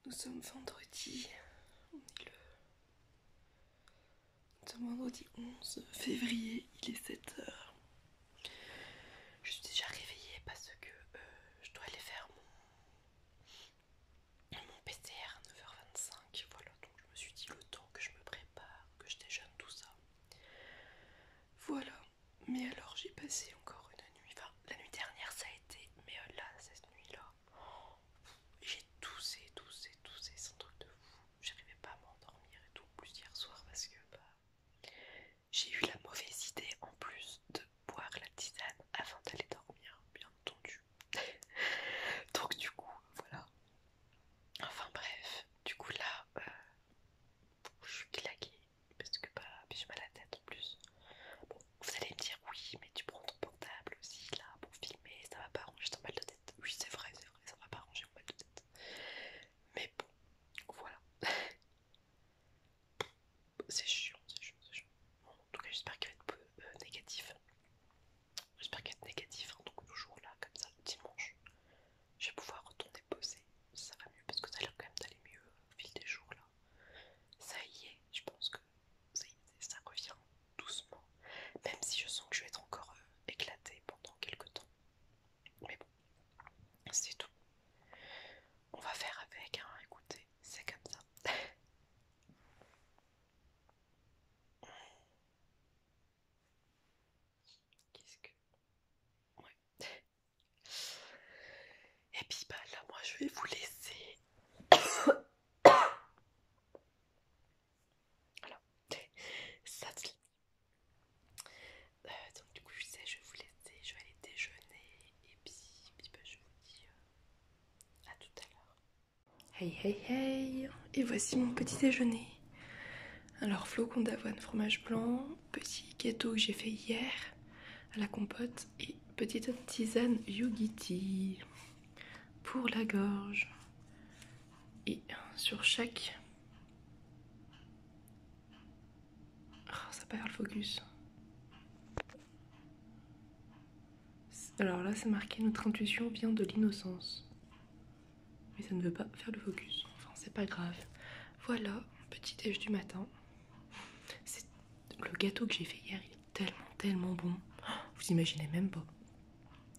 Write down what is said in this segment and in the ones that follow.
Nous sommes vendredi. Nous sommes vendredi 11 février, il est 7 h. Je suis déjà réveillée parce que je dois aller faire mon PCR à 9h25. Voilà, donc je me suis dit le temps que je me prépare, que je déjeune, tout ça. Voilà, mais alors j'ai passé encore une nuit. Enfin, la nuit dernière ça a été, mais là, cette nuit-là, j'ai toussé, c'est un truc de fou. J'arrivais pas à m'endormir et tout, en plus hier soir parce que j'ai eu la mauvaise idée en plus de boire la tisane avant d'aller dormir, bien entendu. Donc du coup, voilà. Enfin bref, du coup là, je suis claquée parce que j'ai mal à la tête en plus. Bon, vous allez me dire oui, mais tu prends ton portable aussi là pour filmer, ça va pas arranger ton mal de tête. Oui, c'est vrai, ça va pas arranger mon mal de tête. Mais bon, voilà. C'est chiant. Bon, en tout cas, j'espère qu'elle va être négative. J'espère qu'elle va être négative, hein, donc le jour là, comme ça, le dimanche, je vais pouvoir retourner poser. Ça va mieux parce que ça a l'air quand même d'aller mieux au fil des jours là. Ça y est, je pense que ça revient doucement. Même si je sens que je vais être encore éclatée pendant quelques temps. Mais bon, c'est tout. On va faire avec, hein, écoutez, c'est comme ça. Qu'est-ce que... Ouais. Et puis bah là, moi je vais vous laisser. Voilà. Ça se lit. Donc du coup je sais, je vais vous laisser, je vais aller déjeuner. Et puis bah, je vous dis à tout à l'heure. Hey hey hey. Et voici mon petit déjeuner. Alors flocons d'avoine, fromage blanc, petit gâteau que j'ai fait hier à la compote et petite tisane Yogiti pour la gorge. Et sur chaque... Oh, ça perd le focus. Alors là c'est marqué notre intuition vient de l'innocence. Mais ça ne veut pas faire le focus. Enfin c'est pas grave. Voilà, petit déj du matin. C'est le gâteau que j'ai fait hier, il est tellement bon. Vous imaginez même pas.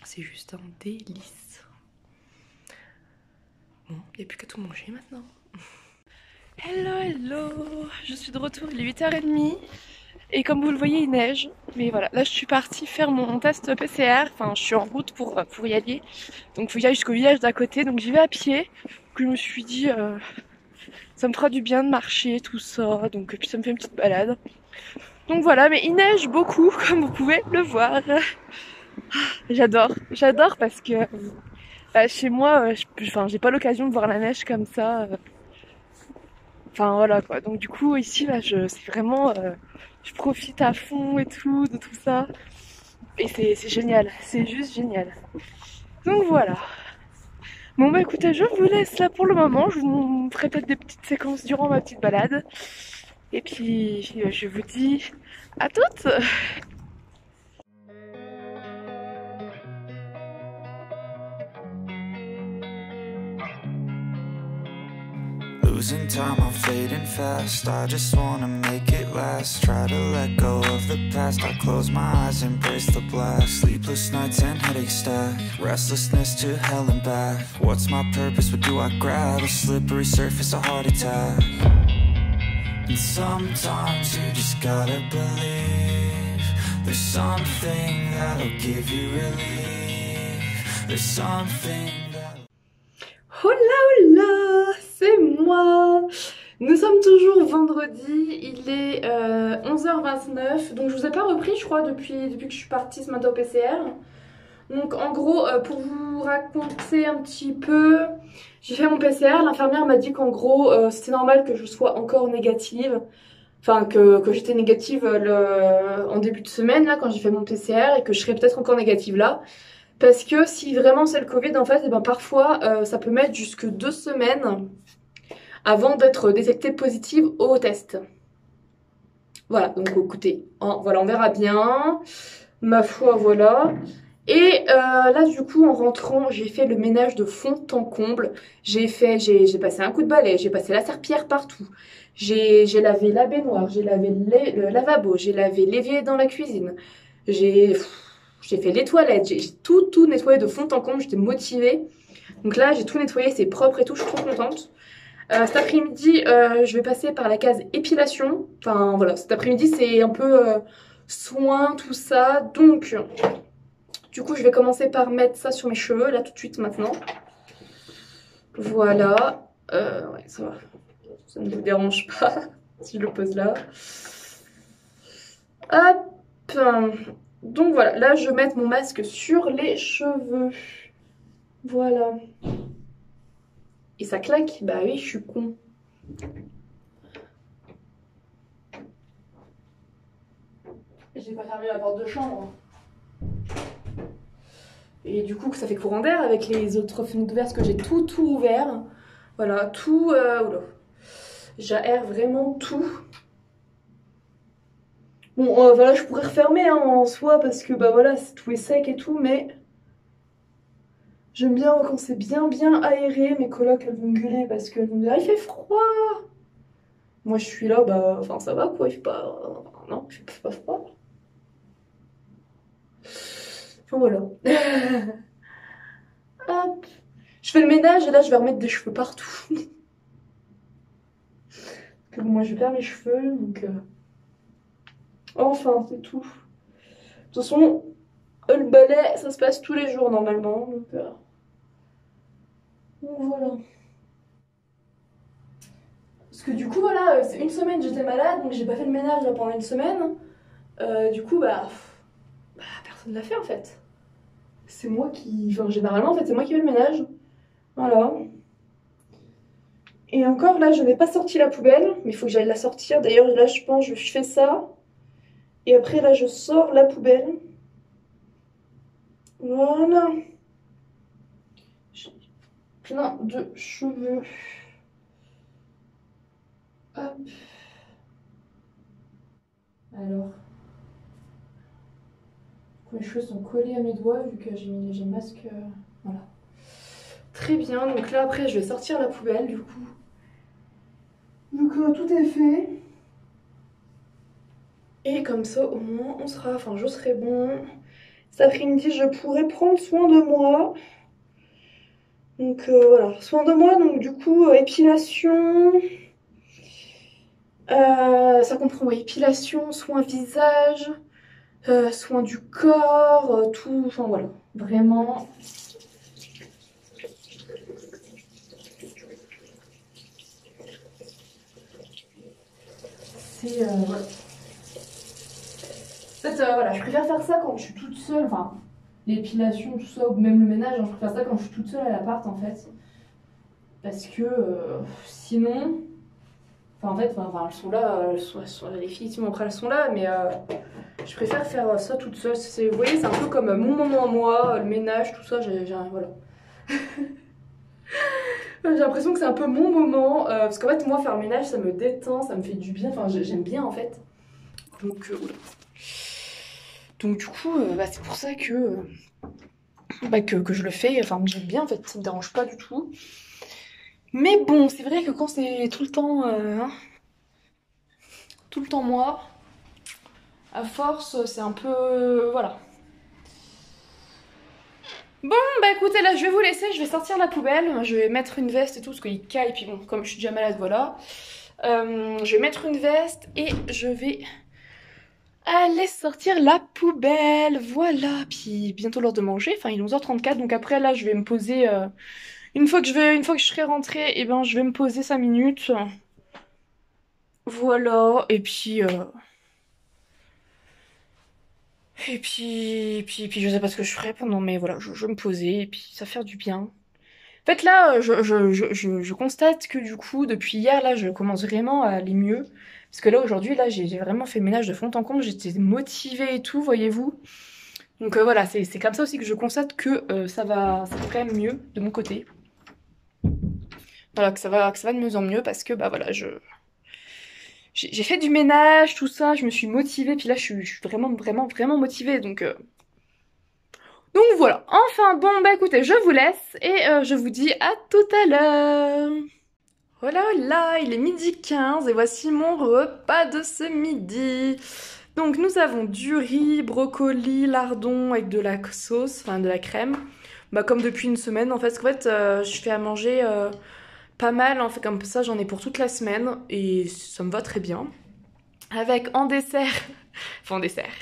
C'est juste un délice. Bon, il n'y a plus qu'à tout manger maintenant. Hello, je suis de retour, il est 8h30 et comme vous le voyez il neige. Mais voilà, là je suis partie faire mon test PCR, enfin je suis en route pour y aller. Donc il faut y aller jusqu'au village d'à côté, donc j'y vais à pied. Donc je me suis dit ça me fera du bien de marcher, tout ça, donc puis ça me fait une petite balade. Donc voilà, mais il neige beaucoup comme vous pouvez le voir. J'adore parce que chez moi, j'ai pas l'occasion de voir la neige comme ça. Enfin voilà quoi, donc du coup ici là c'est vraiment je profite à fond et tout de tout ça et c'est génial, c'est juste génial. Donc voilà. Bon bah écoutez, je vous laisse là pour le moment, je vous ferai peut-être des petites séquences durant ma petite balade et puis je vous dis à toutes. Losing time, I'm fading fast. I just wanna make it last. Try to let go of the past. I close my eyes, embrace the blast. Sleepless nights and headaches stack. Restlessness to hell and back. What's my purpose? What do I grab? A slippery surface, a heart attack. And sometimes you just gotta believe. There's something that'll give you relief. There's something that'll... Hola, c'est moi. Nous sommes toujours vendredi, il est 11h29, donc je vous ai pas repris je crois depuis que je suis partie ce matin au PCR. Donc en gros, pour vous raconter un petit peu, j'ai fait mon PCR, l'infirmière m'a dit qu'en gros c'était normal que je sois encore négative. Enfin que j'étais négative en début de semaine là quand j'ai fait mon PCR et que je serais peut-être encore négative là. Parce que si vraiment c'est le Covid en fait, et ben parfois ça peut mettre jusque 2 semaines avant d'être détectée positive au test. Voilà, donc écoutez, hein, voilà, on verra bien. Ma foi, voilà. Et là du coup en rentrant j'ai fait le ménage de fond en comble. J'ai passé un coup de balai, j'ai passé la serpillière partout. J'ai lavé la baignoire, j'ai lavé le lavabo, j'ai lavé l'évier dans la cuisine. J'ai j'ai fait les toilettes, j'ai tout nettoyé de fond en comble, j'étais motivée. Donc là j'ai tout nettoyé, c'est propre et tout, je suis trop contente. Cet après-midi, je vais passer par la case épilation. Enfin voilà, cet après-midi c'est un peu soin, tout ça. Donc du coup je vais commencer par mettre ça sur mes cheveux, là tout de suite maintenant. Voilà. Ouais, ça va. Ça ne vous dérange pas si je le pose là. Hop. Donc voilà, là je vais mettre mon masque sur les cheveux. Voilà. Et ça claque? Bah oui, je suis con. J'ai pas fermé la porte de chambre. Et du coup, ça fait courant d'air avec les autres fenêtres ouvertes que j'ai tout ouvert. Voilà, tout. Oula. J'aère vraiment tout. Bon, voilà, je pourrais refermer hein, en soi parce que bah voilà, tout est sec et tout, mais j'aime bien quand c'est bien aéré. Mes colocs elles vont me gueuler parce qu'elles vont me dire il fait froid. Moi je suis là, bah enfin ça va quoi, il fait pas. Non, il fait pas froid. Enfin voilà. Hop. Je fais le ménage et là je vais remettre des cheveux partout. Que bon, moi je perds mes cheveux donc. Enfin, c'est tout. De toute façon, le balai ça se passe tous les jours normalement donc voilà. Parce que du coup, voilà, c'est une semaine j'étais malade, donc j'ai pas fait le ménage là, pendant une semaine. Du coup, bah personne l'a fait en fait. C'est moi qui. Enfin, généralement, en fait, c'est moi qui fais le ménage. Voilà. Et encore, là, je n'ai pas sorti la poubelle, mais il faut que j'aille la sortir. D'ailleurs, là, je pense, je fais ça. Et après, là, je sors la poubelle. Voilà. J'ai plein de cheveux. Hop. Alors. Mes cheveux sont collés à mes doigts vu que j'ai le masque. Voilà. Très bien, donc là après je vais sortir la poubelle du coup. Donc tout est fait. Et comme ça au moins on sera, enfin je serai bon. Cet après-midi je pourrai prendre soin de moi. Donc voilà, soin de moi, donc du coup épilation. Ça comprend ouais, épilation, soin visage, soin du corps, tout, enfin voilà, vraiment. C'est voilà. En fait, voilà, je préfère faire ça quand je suis toute seule, enfin, l'épilation, tout ça, ou même le ménage, hein, je préfère ça quand je suis toute seule à l'appart en fait. Parce que sinon, enfin en fait, enfin, elles sont là, les filles, après elles sont là, mais je préfère faire ça toute seule. Vous voyez, c'est un peu comme mon moment à moi, le ménage, tout ça, voilà. J'ai l'impression que c'est un peu mon moment, parce qu'en fait, moi, faire le ménage, ça me détend, ça me fait du bien, enfin, j'aime bien en fait. Donc, oula. Donc du coup, bah, c'est pour ça que, que je le fais, enfin j'aime bien en fait, ça me dérange pas du tout. Mais bon, c'est vrai que quand c'est tout le temps moi, à force c'est un peu... voilà. Bon bah écoutez là je vais vous laisser, je vais sortir la poubelle, je vais mettre une veste et tout parce qu'il caille et puis bon comme je suis déjà malade voilà. Je vais mettre une veste et je vais... allez sortir la poubelle, voilà. Puis bientôt l'heure de manger, enfin il est 11h34 donc après là je vais me poser une fois que je serai rentrée, et ben je vais me poser 5 minutes. Voilà, et puis puis je sais pas ce que je ferai pendant mais voilà, je vais me poser et puis ça va faire du bien. En fait là, je constate que du coup depuis hier là, je commence vraiment à aller mieux. Parce que là aujourd'hui là j'ai vraiment fait le ménage de fond en comble, j'étais motivée et tout, voyez-vous. Donc voilà, c'est comme ça aussi que je constate que ça va quand même mieux de mon côté. Voilà, que ça va de mieux en mieux parce que bah voilà, j'ai fait du ménage, tout ça, je me suis motivée, puis là je suis vraiment motivée, donc Donc voilà, enfin bon bah écoutez, je vous laisse et je vous dis à tout à l'heure. Voilà, là, il est midi 15 et voici mon repas de ce midi. Donc nous avons du riz, brocoli, lardon avec de la sauce, enfin de la crème. Bah comme depuis une semaine en fait, parce qu'en fait je fais à manger pas mal, en fait comme ça j'en ai pour toute la semaine et ça me va très bien. Avec en dessert, enfin en dessert,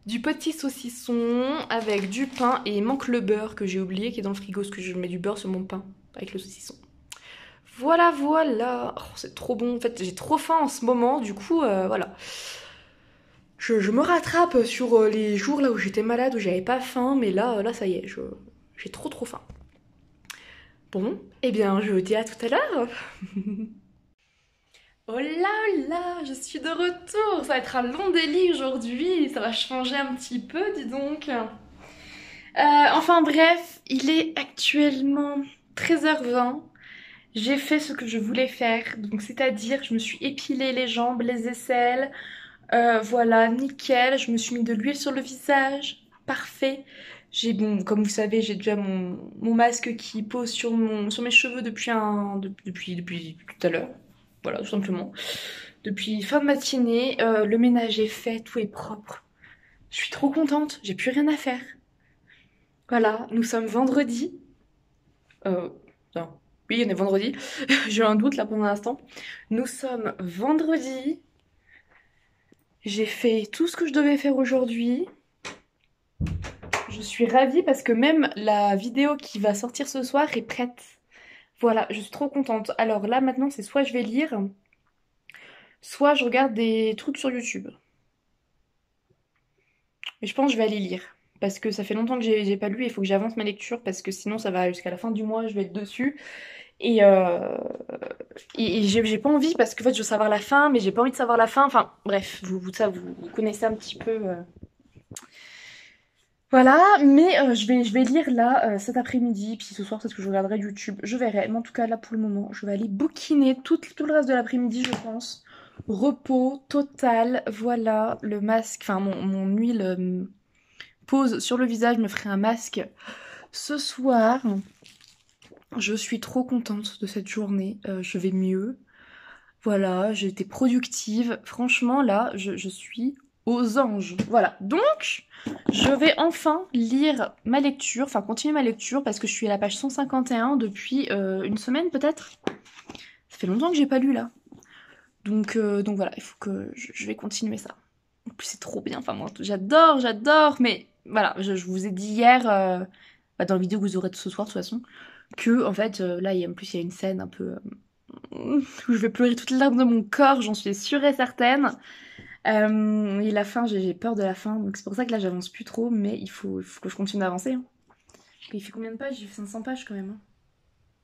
du petit saucisson avec du pain et il manque le beurre que j'ai oublié qui est dans le frigo parce que je mets du beurre sur mon pain avec le saucisson. Voilà, voilà. Oh, c'est trop bon. En fait, j'ai trop faim en ce moment. Du coup, voilà. Je me rattrape sur les jours là où j'étais malade, où j'avais pas faim. Mais là, ça y est, j'ai trop faim. Bon, eh bien, je vous dis à tout à l'heure. Oh là là, je suis de retour. Ça va être un long délit aujourd'hui. Ça va changer un petit peu, dis donc. Enfin bref, il est actuellement 13h20. J'ai fait ce que je voulais faire, donc c'est-à-dire je me suis épilé les jambes, les aisselles, voilà, nickel. Je me suis mis de l'huile sur le visage, parfait. J'ai bon, comme vous savez, j'ai déjà mon masque qui pose sur mes cheveux depuis tout à l'heure. Voilà, tout simplement. Depuis fin de matinée, le ménage est fait, tout est propre. Je suis trop contente, j'ai plus rien à faire. Voilà, nous sommes vendredi. Non. Oui, on est vendredi. J'ai eu un doute là pendant l'instant. Nous sommes vendredi. J'ai fait tout ce que je devais faire aujourd'hui. Je suis ravie parce que même la vidéo qui va sortir ce soir est prête. Voilà, je suis trop contente. Alors là maintenant c'est soit je vais lire, soit je regarde des trucs sur YouTube. Mais je pense que je vais aller lire. Parce que ça fait longtemps que j'ai pas lu et il faut que j'avance ma lecture parce que sinon ça va jusqu'à la fin du mois, je vais être dessus. Et, j'ai pas envie parce que en fait je veux savoir la fin, mais j'ai pas envie de savoir la fin. Enfin bref, vous connaissez un petit peu. Voilà, mais je vais lire là cet après-midi, puis ce soir peut-être que je regarderai YouTube, je verrai. Mais en tout cas là pour le moment, je vais aller bouquiner tout le reste de l'après-midi je pense. Repos total, voilà, le masque, enfin mon huile pose sur le visage, me ferai un masque ce soir. Je suis trop contente de cette journée, je vais mieux. Voilà, j'ai été productive. Franchement, là, je suis aux anges. Voilà, donc, je vais enfin lire ma lecture, enfin continuer ma lecture, parce que je suis à la page 151 depuis une semaine peut-être. Ça fait longtemps que j'ai pas lu là. Donc voilà, il faut que je vais continuer ça. En plus, c'est trop bien. Enfin, moi, j'adore. Mais voilà, je vous ai dit hier, dans la vidéo que vous aurez ce soir de toute façon, que en fait, là, en plus, il y a une scène un peu où je vais pleurer toutes les larmes de mon corps, j'en suis sûre et certaine. Et la fin, j'ai peur de la fin, donc c'est pour ça que là, j'avance plus trop, mais il faut que je continue d'avancer. Hein. Il fait combien de pages? Il fait 500 pages quand même. Hein.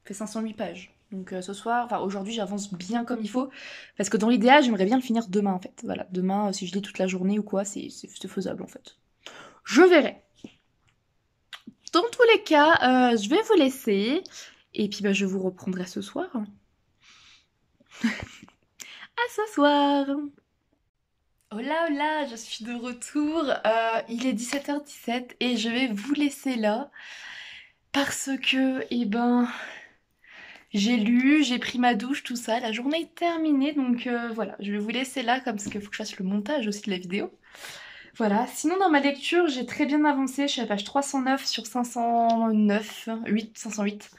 Il fait 508 pages. Donc ce soir, enfin aujourd'hui, j'avance bien comme il faut. Parce que dans l'idéal, j'aimerais bien le finir demain en fait. Voilà, demain, si je lis toute la journée ou quoi, c'est faisable en fait. Je verrai. Dans tous les cas, je vais vous laisser. Et puis bah, je vous reprendrai ce soir. À ce soir! Hola, hola, je suis de retour. Il est 17h17 et je vais vous laisser là. Parce que, eh ben, j'ai lu, j'ai pris ma douche, tout ça. La journée est terminée, donc voilà, je vais vous laisser là, comme parce qu'il faut que je fasse le montage aussi de la vidéo. Voilà, sinon dans ma lecture, j'ai très bien avancé. Je suis à la page 309 sur 509, 508.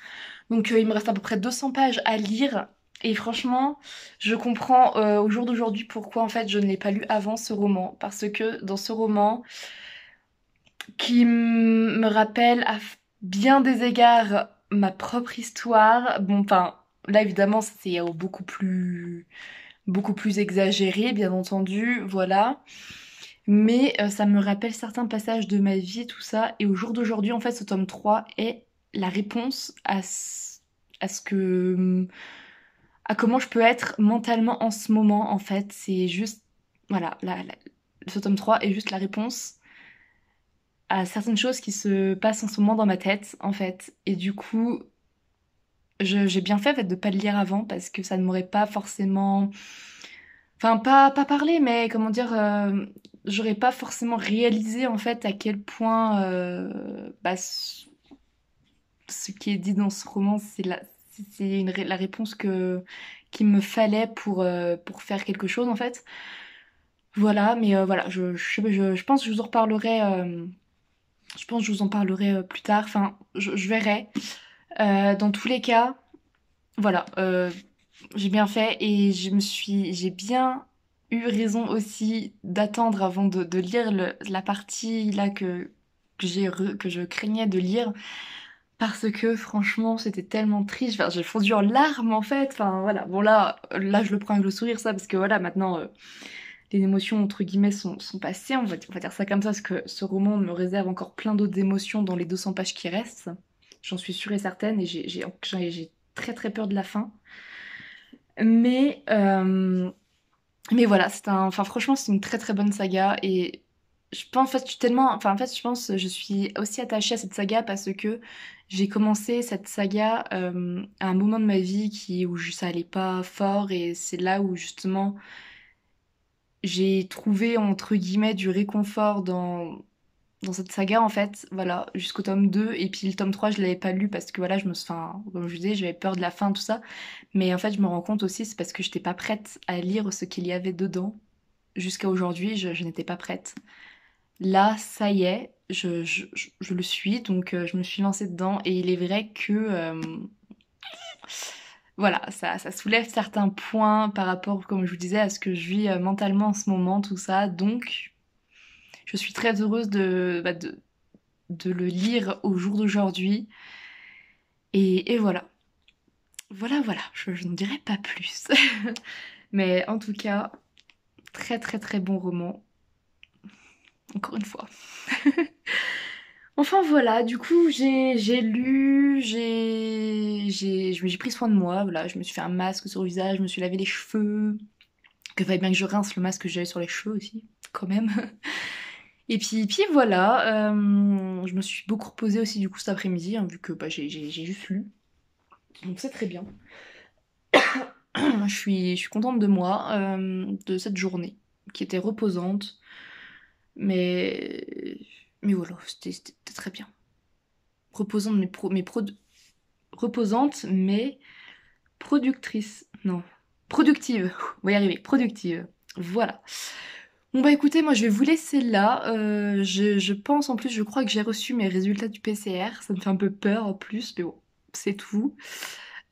Donc il me reste à peu près 200 pages à lire. Et franchement, je comprends au jour d'aujourd'hui pourquoi en fait je ne l'ai pas lu avant ce roman. Parce que dans ce roman, qui me rappelle à bien des égards ma propre histoire, bon enfin là évidemment c'est beaucoup plus exagéré bien entendu, voilà. Mais ça me rappelle certains passages de ma vie et tout ça. Et au jour d'aujourd'hui en fait ce tome 3 est la réponse à ce que à comment je peux être mentalement en ce moment en fait. C'est juste, voilà, ce tome 3 est juste la réponse à certaines choses qui se passent en ce moment dans ma tête en fait. Et du coup, j'ai bien fait en fait de pas le lire avant parce que ça ne m'aurait pas forcément... Enfin, pas parlé, mais comment dire... j'aurais pas forcément réalisé en fait à quel point ce qui est dit dans ce roman, la réponse qu'il me fallait pour faire quelque chose en fait. Voilà, mais voilà, je pense que je vous en reparlerai. Je pense que je vous en parlerai plus tard. Enfin, je verrai. Dans tous les cas, voilà, j'ai bien fait et j'ai bien eu raison aussi d'attendre avant de lire la partie là que je craignais de lire parce que franchement c'était tellement triste. Enfin, j'ai fondu en larmes en fait. Enfin voilà, bon là je le prends avec le sourire ça parce que voilà maintenant les émotions entre guillemets sont passées. On va dire ça comme ça parce que ce roman me réserve encore plein d'autres émotions dans les 200 pages qui restent. J'en suis sûre et certaine et j'ai très très peur de la fin. Mais, euh, mais voilà, enfin, franchement, c'est une très très bonne saga et je pense, en fait, je pense, je suis aussi attachée à cette saga parce que j'ai commencé cette saga à un moment de ma vie où ça allait pas fort et c'est là où justement j'ai trouvé entre guillemets du réconfort dans cette saga en fait, voilà, jusqu'au tome 2 et puis le tome 3 je l'avais pas lu parce que voilà, enfin, comme je disais, j'avais peur de la fin tout ça, mais en fait je me rends compte aussi c'est parce que j'étais pas prête à lire ce qu'il y avait dedans. Jusqu'à aujourd'hui, je n'étais pas prête. Là, ça y est, je le suis, donc je me suis lancée dedans et il est vrai que voilà, ça soulève certains points par rapport, comme je vous disais, à ce que je vis mentalement en ce moment, tout ça, donc je suis très heureuse de le lire au jour d'aujourd'hui. Et voilà. Voilà, je n'en dirai pas plus. Mais en tout cas, très très très bon roman. Encore une fois. Enfin voilà, du coup j'ai lu, j'ai pris soin de moi, voilà, je me suis fait un masque sur le visage, je me suis lavé les cheveux, que fallait bien que je rince le masque que j'avais sur les cheveux aussi, quand même. Et puis voilà, je me suis beaucoup reposée aussi du coup cet après-midi, hein, vu que bah, j'ai juste lu. Donc c'est très bien. Je suis contente de moi, de cette journée, qui était reposante. Mais, mais voilà, c'était très bien. Reposante reposante, mais productrice. Non, productive. On va y arriver, productive. Voilà. Bon bah écoutez, moi je vais vous laisser là. Je pense en plus, je crois que j'ai reçu mes résultats du PCR. Ça me fait un peu peur en plus, mais bon, c'est tout.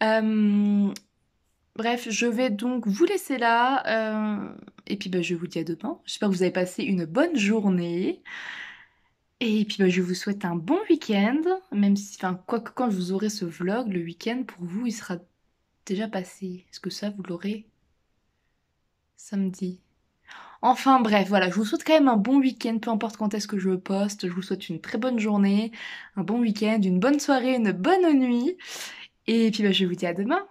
Euh, Bref, je vais donc vous laisser là. Et puis bah, je vous dis à demain. J'espère que vous avez passé une bonne journée. Et puis bah, je vous souhaite un bon week-end. Même si, enfin, quoi que quand vous aurez ce vlog, le week-end pour vous, il sera déjà passé. Est-ce que ça, vous l'aurez samedi? Enfin bref, voilà, je vous souhaite quand même un bon week-end, peu importe quand est-ce que je poste. Je vous souhaite une très bonne journée, un bon week-end, une bonne soirée, une bonne nuit. Et puis bah, je vous dis à demain.